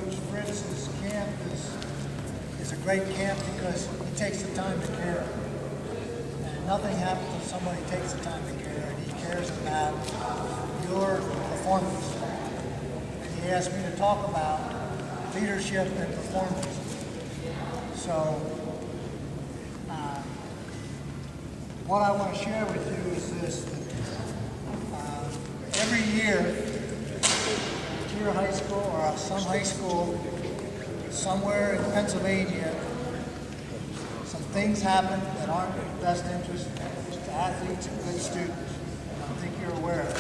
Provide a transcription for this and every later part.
Coach Fritz's camp is a great camp because he takes the time to care. And nothing happens if somebody takes the time to care, and he cares about your performance. And he asked me to talk about leadership and performance. So, what I want to share with you is this. Every year, junior high school or some high school, somewhere in Pennsylvania, some things happen that aren't in the best interest to athletes and good students. And I think you're aware of it.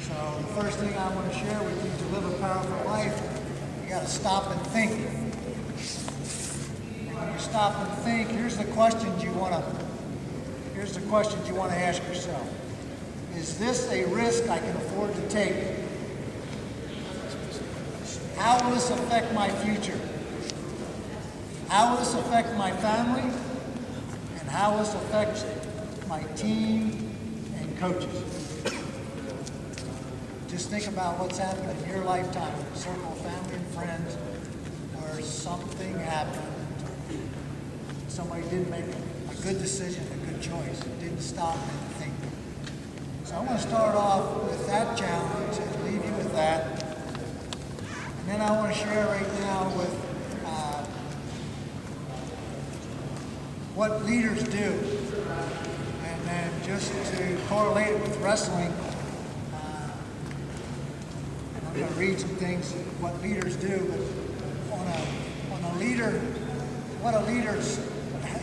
So the first thing I want to share with you to live a powerful life, you got to stop and think. And when you stop and think, here's the questions you want to ask yourself. Is this a risk I can afford to take? How will this affect my future? How will this affect my family? And how will this affect my team and coaches? Just think about what's happened in your lifetime, in a circle of family and friends, where something happened. Somebody didn't make a good decision, a good choice. Didn't stop and think. So I want to start off with that challenge and leave you with that. And then I want to share right now with what leaders do. And then just to correlate it with wrestling, I'm going to read some things, what leaders do. But on a leader, what a leader's,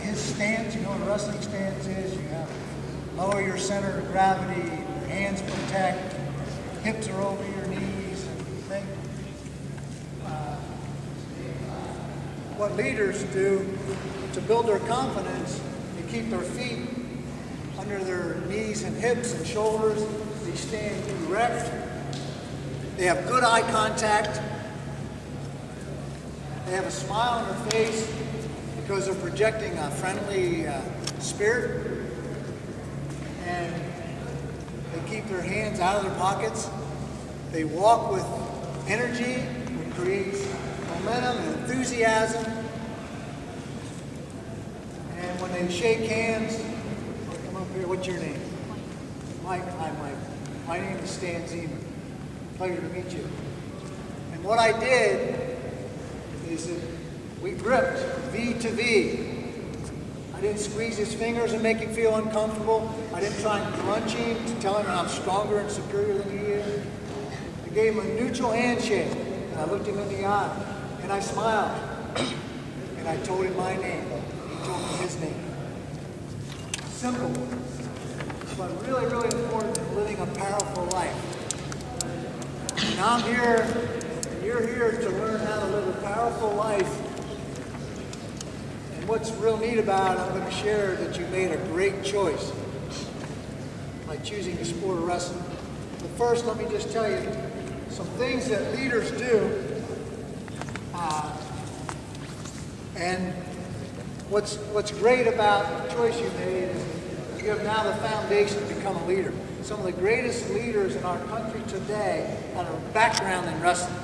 his stance, you know what a wrestling stance is? You have lower your center of gravity, your hands protect, hips are over your knees, and think. What leaders do to build their confidence, they keep their feet under their knees and hips and shoulders. They stand erect. They have good eye contact. They have a smile on their face because they're projecting a friendly spirit. And they keep their hands out of their pockets. They walk with energy, which creates momentum and enthusiasm. And when they shake hands, come up here, what's your name? Mike. Hi, Mike. My name is Stan Zeamer. Pleasure to meet you. And what I did is that we gripped V to V. I didn't squeeze his fingers and make him feel uncomfortable. I didn't try and crunch him to tell him I'm stronger and superior than he is. I gave him a neutral handshake, and I looked him in the eye, and I smiled, and I told him my name. He told me his name. Simple, but really, really important in living a powerful life. And I'm here, and you're here to learn how to live a powerful life. And what's real neat about it, I'm going to share that you made a great choice by choosing the sport of wrestling. But first, let me just tell you some things that leaders do. And what's great about the choice you made is you have now the foundation to become a leader. Some of the greatest leaders in our country today had a background in wrestling.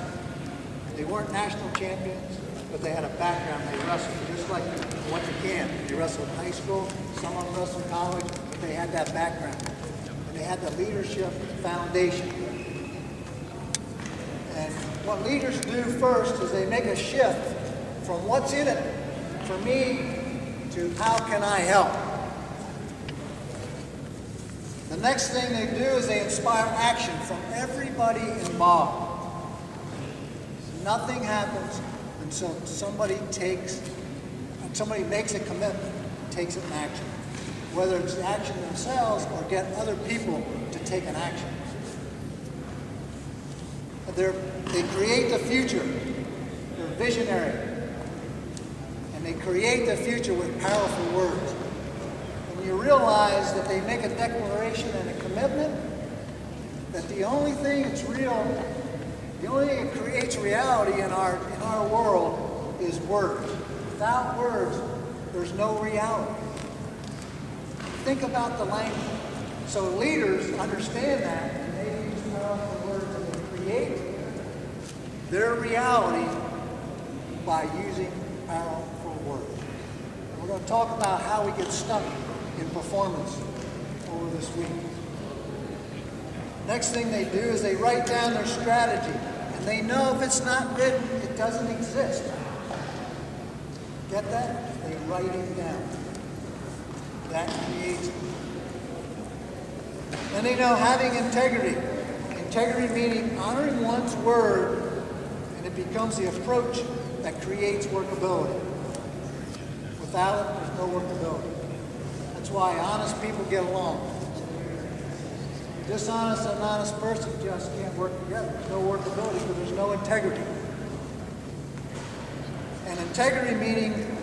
They weren't national champions, but they had a background. They wrestled just like you went to camp. They wrestled in high school, some of them wrestled in college, but they had that background. And they had the leadership foundation. And what leaders do first is they make a shift from what's in it for me to how can I help. The next thing they do is they inspire action from everybody involved. Nothing happens until somebody makes a commitment, takes an action. Whether it's action themselves or get other people to take an action. They create the future. They're visionary. And they create the future with powerful words. And you realize that they make a declaration and a commitment that the only thing that's real, the only thing that creates reality in our world is words. Without words, there's no reality. Think about the language. So leaders understand that, and they use powerful words and they create their reality by using powerful words. And we're going to talk about how we get stuck in performance over this week. Next thing they do is they write down their strategy. And they know if it's not written, it doesn't exist. Get that? They write it down. That creates it. And they know having integrity. Integrity meaning honoring one's word, and it becomes the approach that creates workability. Without it, there's no workability. That's why honest people get along. Dishonest and honest person just can't work together. There's no workability because there's no integrity. And integrity meaning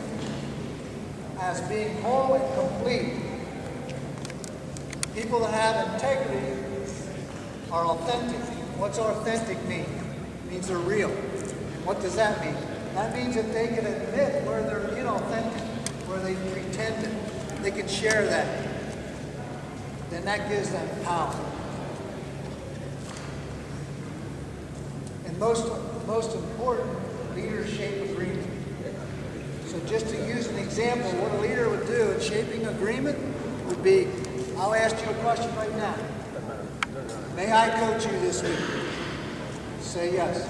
as being whole and complete. People that have integrity are authentic. What's authentic mean? It means they're real. And what does that mean? That means that they can admit where they're inauthentic, where they pretended. They can share that. Then that gives them power. And most important, leaders shape agreement. So just to use an example, what a leader would do in shaping agreement would be, I'll ask you a question right now. May I coach you this week? Say yes.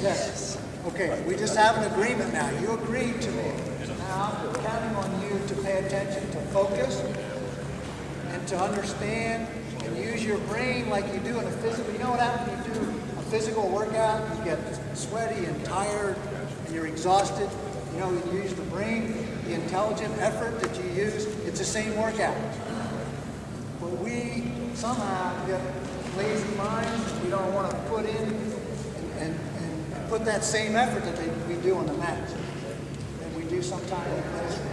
Yes. Okay, we just have an agreement now. You agreed to me. Now I'm counting on you to pay attention, to focus, and to understand and use your brain like you do in a physical. You know what happens when you do a physical workout? You get sweaty and tired and you're exhausted. You know, you use the brain, the intelligent effort that you use. It's the same workout. But we somehow get lazy minds. We don't want to put in and put that same effort that we do on the mat. And we do sometimes in ministry.